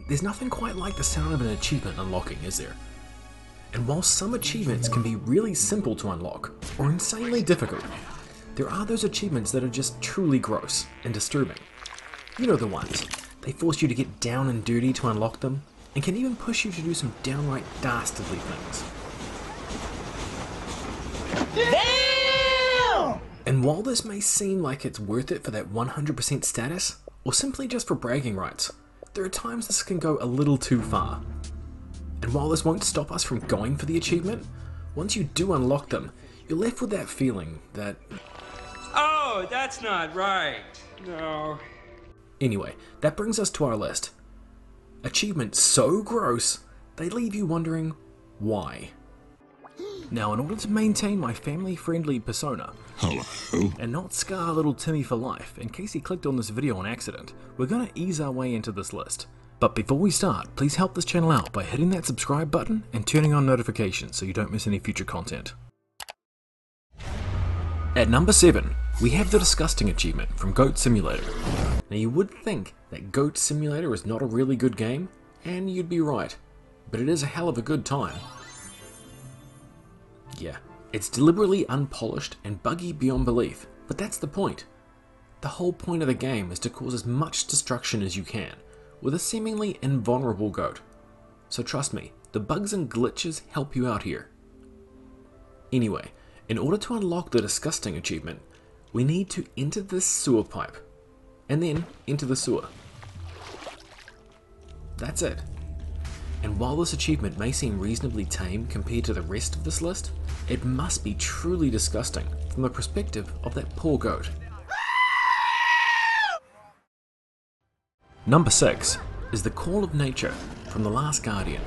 there's nothing quite like the sound of an achievement unlocking, is there? And while some achievements can be really simple to unlock, or insanely difficult, there are those achievements that are just truly gross and disturbing. You know the ones. They force you to get down and dirty to unlock them, and can even push you to do some downright dastardly things. Damn! And while this may seem like it's worth it for that 100% status, or simply just for bragging rights, there are times this can go a little too far. And while this won't stop us from going for the achievement, once you do unlock them, you're left with that feeling that... Oh, that's not right. No. Anyway, that brings us to our list. Achievements so gross, they leave you wondering why. Now, in order to maintain my family-friendly persona, and not scar little Timmy for life in case he clicked on this video on accident, we're gonna ease our way into this list. But before we start, please help this channel out by hitting that subscribe button and turning on notifications so you don't miss any future content. At number 7, we have the Disgusting achievement from Goat Simulator. Now you would think that Goat Simulator is not a really good game, and you'd be right, but it is a hell of a good time. Yeah, it's deliberately unpolished and buggy beyond belief, but that's the point. The whole point of the game is to cause as much destruction as you can, with a seemingly invulnerable goat. So trust me, the bugs and glitches help you out here. Anyway, in order to unlock the Disgusting achievement, we need to enter this sewer pipe, and then enter the sewer. That's it. And while this achievement may seem reasonably tame compared to the rest of this list, it must be truly disgusting from the perspective of that poor goat. Number 6 is The Call of Nature from The Last Guardian.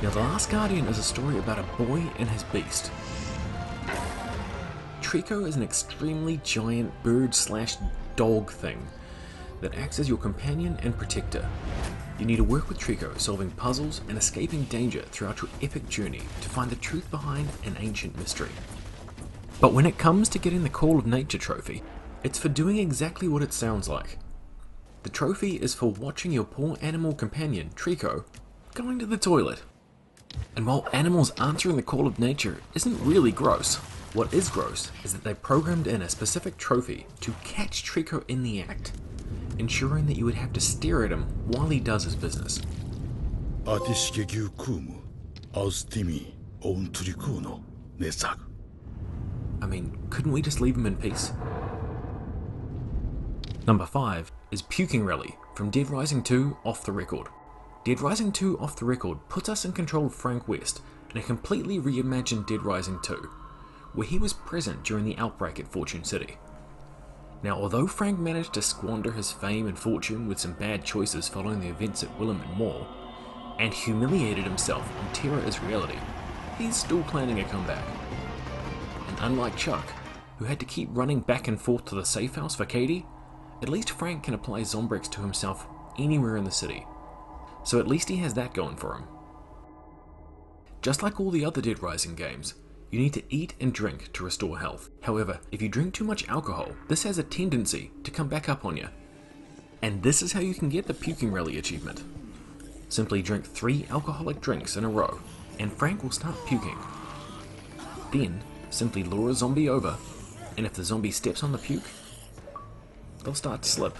Now, The Last Guardian is a story about a boy and his beast. Trico is an extremely giant bird/dog thing that acts as your companion and protector. You need to work with Trico, solving puzzles and escaping danger throughout your epic journey to find the truth behind an ancient mystery. But when it comes to getting the Call of Nature trophy, it's for doing exactly what it sounds like. The trophy is for watching your poor animal companion, Trico, going to the toilet. And while animals answering the Call of Nature isn't really gross, what is gross is that they programmed in a specific trophy to catch Trico in the act, ensuring that you would have to stare at him while he does his business. I mean, couldn't we just leave him in peace? Number 5 is Puking Rally from Dead Rising 2 Off the Record. Dead Rising 2 Off the Record puts us in control of Frank West in a completely reimagined Dead Rising 2, where he was present during the outbreak at Fortune City. Now, although Frank managed to squander his fame and fortune with some bad choices following the events at Willamette Mall, and humiliated himself in Terra is Reality, he's still planning a comeback. And unlike Chuck, who had to keep running back and forth to the safe house for Katie, at least Frank can apply Zombrex to himself anywhere in the city. So at least he has that going for him. Just like all the other Dead Rising games, you need to eat and drink to restore health. However, if you drink too much alcohol, this has a tendency to come back up on you. And this is how you can get the Puking Rally achievement. Simply drink 3 alcoholic drinks in a row, and Frank will start puking. Then, simply lure a zombie over, and if the zombie steps on the puke, they'll start to slip.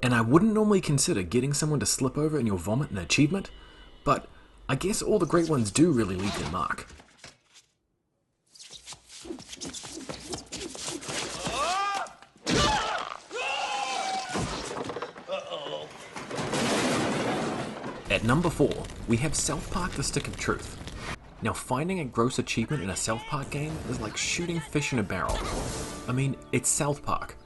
And I wouldn't normally consider getting someone to slip over in your vomit an achievement, but I guess all the great ones do really leave their mark. At number 4, we have South Park: The Stick of Truth. Now, finding a gross achievement in a South Park game is like shooting fish in a barrel. I mean, it's South Park.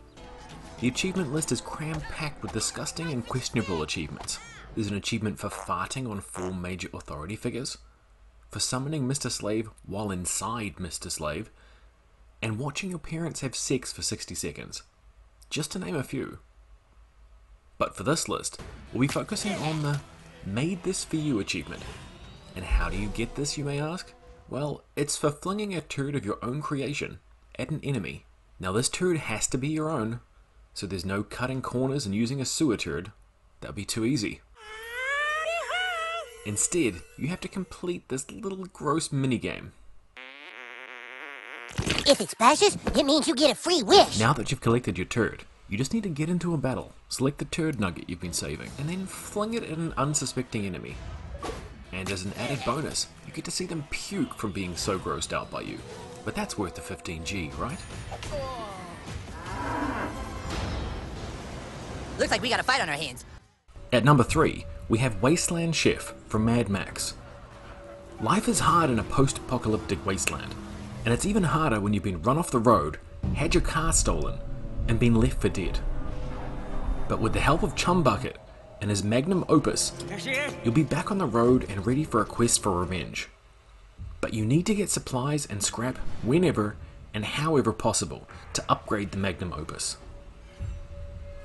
The achievement list is cram-packed with disgusting and questionable achievements. There's an achievement for farting on 4 major authority figures, for summoning Mr. Slave while inside Mr. Slave, and watching your parents have sex for 60 seconds, just to name a few. But for this list, we'll be focusing on the Made This For You achievement. And how do you get this, you may ask? Well, it's for flinging a turd of your own creation at an enemy. Now this turd has to be your own, so there's no cutting corners and using a sewer turd. That would be too easy. Instead, you have to complete this little gross minigame. If it splashes, it means you get a free wish. Now that you've collected your turd, you just need to get into a battle, select the turd nugget you've been saving, and then fling it at an unsuspecting enemy. And as an added bonus, you get to see them puke from being so grossed out by you. But that's worth the 15G, right? Looks like we got a fight on our hands. At number 3, we have Wasteland Chef from Mad Max. Life is hard in a post-apocalyptic wasteland, and it's even harder when you've been run off the road, had your car stolen, and been left for dead. But with the help of Chum Bucket and his magnum opus, you'll be back on the road and ready for a quest for revenge. But you need to get supplies and scrap whenever and however possible to upgrade the magnum opus.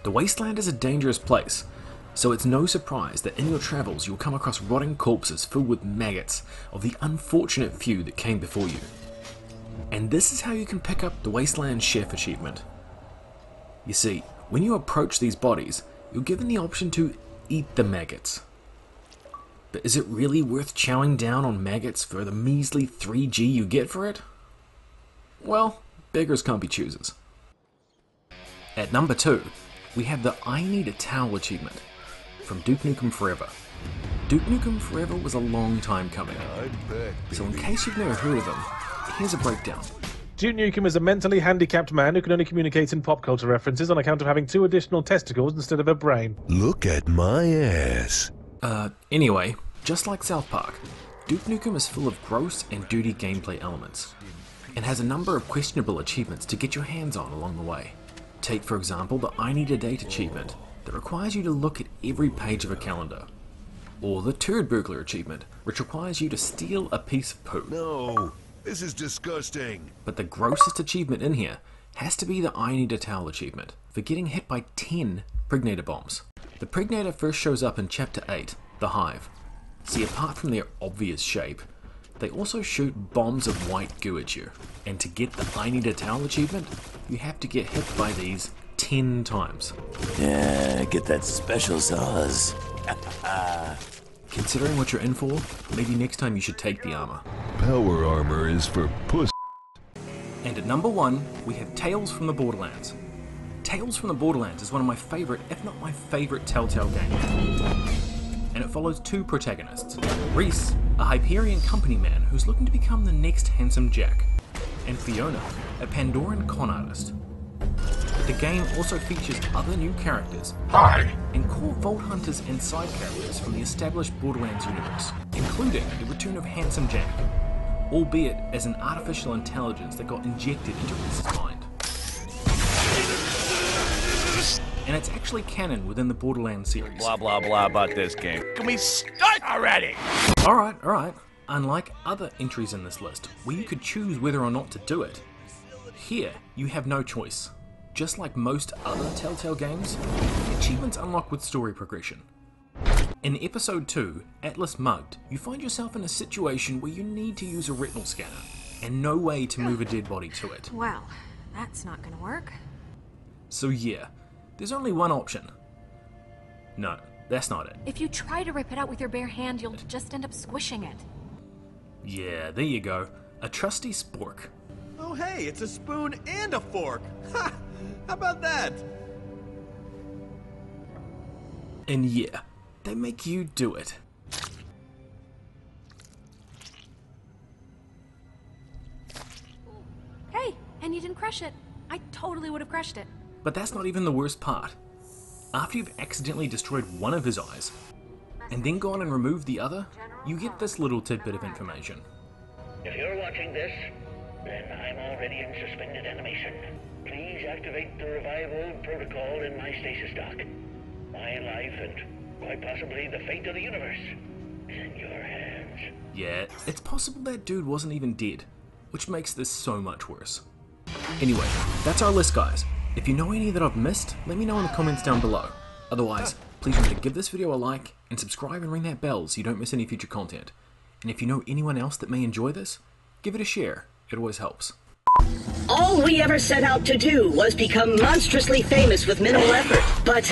The wasteland is a dangerous place, so it's no surprise that in your travels you'll come across rotting corpses filled with maggots of the unfortunate few that came before you. And this is how you can pick up the Wasteland Chef achievement. You see, when you approach these bodies, you're given the option to eat the maggots. But is it really worth chowing down on maggots for the measly 3G you get for it? Well, beggars can't be choosers. At number 2, we have the I Need a Towel achievement from Duke Nukem Forever. Duke Nukem Forever was a long time coming, so in case you've never heard of them, here's a breakdown. Duke Nukem is a mentally handicapped man who can only communicate in pop culture references on account of having 2 additional testicles instead of a brain. Look at my ass. Anyway, just like South Park, Duke Nukem is full of gross and dirty gameplay elements, and has a number of questionable achievements to get your hands on along the way. Take for example the I Need a Date achievement that requires you to look at every page of a calendar, or the Turd Burglar achievement, which requires you to steal a piece of poo. No, this is disgusting. But the grossest achievement in here has to be the I Need a Towel achievement for getting hit by 10 Pregnator bombs. The Pregnator first shows up in Chapter 8, The Hive. See, apart from their obvious shape, they also shoot bombs of white goo at you. And to get the I Need a Towel achievement, you have to get hit by these 10 times. Yeah, get that special sauce. Considering what you're in for, maybe next time you should take the armor. Power armor is for puss. And at number 1, we have Tales from the Borderlands. Tales from the Borderlands is one of my favourite, if not my favourite, Telltale games. And it follows 2 protagonists. Reese, a Hyperion company man who's looking to become the next Handsome Jack. And Fiona, a Pandoran con artist. The game also features other new characters, and core Vault Hunters and side characters from the established Borderlands universe, including the return of Handsome Jack, albeit as an artificial intelligence that got injected into Reese's mind. And it's actually canon within the Borderlands series. Blah, blah, blah about this game. Can we start already? Alright. Unlike other entries in this list, where you could choose whether or not to do it, here you have no choice. Just like most other Telltale games, achievements unlock with story progression. In Episode 2, Atlas Mugged, you find yourself in a situation where you need to use a retinal scanner, and no way to move a dead body to it. Well, that's not gonna work. So yeah, there's only one option. No, that's not it. If you try to rip it out with your bare hand, you'll just end up squishing it. Yeah, there you go. A trusty spork. Oh hey, it's a spoon and a fork! Ha! How about that? And yeah, they make you do it. Hey, and you didn't crush it. I totally would have crushed it. But that's not even the worst part. After you've accidentally destroyed one of his eyes, and then gone and removed the other, you get this little tidbit of information. If you're watching this, then I'm already in suspended animation. Please activate the revival protocol in my stasis dock. My life and quite possibly the fate of the universe is in your hands. Yeah, it's possible that dude wasn't even dead, which makes this so much worse. Anyway, that's our list, guys. If you know any that I've missed, let me know in the comments down below. Otherwise, please remember to give this video a like and subscribe and ring that bell so you don't miss any future content. And if you know anyone else that may enjoy this, give it a share. It always helps. All we ever set out to do was become monstrously famous with minimal effort, but...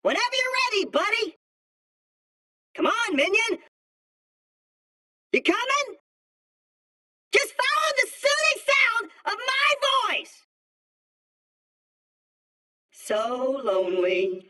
Whenever you're ready, buddy. Come on, minion. You coming? Just follow the soothing sound of my voice. So lonely.